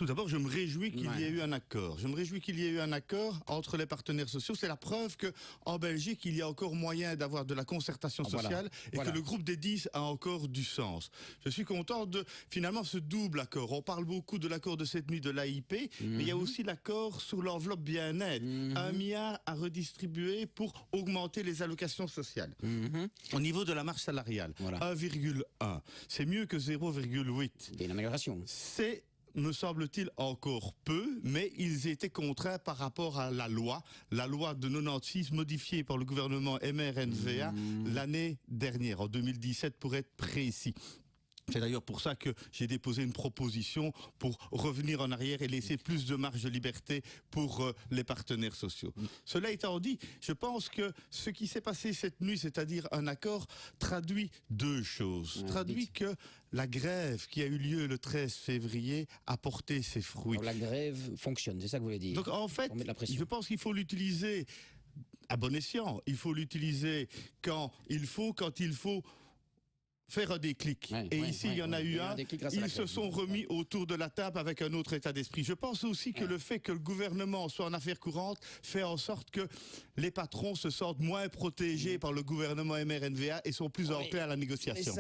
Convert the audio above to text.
Tout d'abord, je me réjouis qu'il y ait eu un accord. Je me réjouis qu'il y ait eu un accord entre les partenaires sociaux. C'est la preuve que en Belgique, il y a encore moyen d'avoir de la concertation sociale et que le groupe des 10 a encore du sens. Je suis content de finalement ce double accord. On parle beaucoup de l'accord de cette nuit de l'AIP, mais il y a aussi l'accord sur l'enveloppe bien-être. 1 milliard à redistribuer pour augmenter les allocations sociales. Au niveau de la marge salariale, 1,1. C'est mieux que 0,8. Il y a une amélioration. C'est, me semble-t-il, encore peu, mais ils étaient contraints par rapport à la loi de 96 modifiée par le gouvernement MRNVA l'année dernière, en 2017 pour être précis. C'est d'ailleurs pour ça que j'ai déposé une proposition pour revenir en arrière et laisser plus de marge de liberté pour les partenaires sociaux. Cela étant dit, je pense que ce qui s'est passé cette nuit, c'est-à-dire un accord, traduit deux choses. Traduit que la grève qui a eu lieu le 13 février a porté ses fruits. Alors, la grève fonctionne, c'est ça que vous voulez dire. Donc en fait, je pense qu'il faut l'utiliser à bon escient. Il faut l'utiliser quand il faut faire un déclic. Et ici, il y en a eu un. Ils se sont remis autour de la table avec un autre état d'esprit. Je pense aussi que le fait que le gouvernement soit en affaires courantes fait en sorte que les patrons se sentent moins protégés par le gouvernement MRNVA et sont plus enclins à la négociation.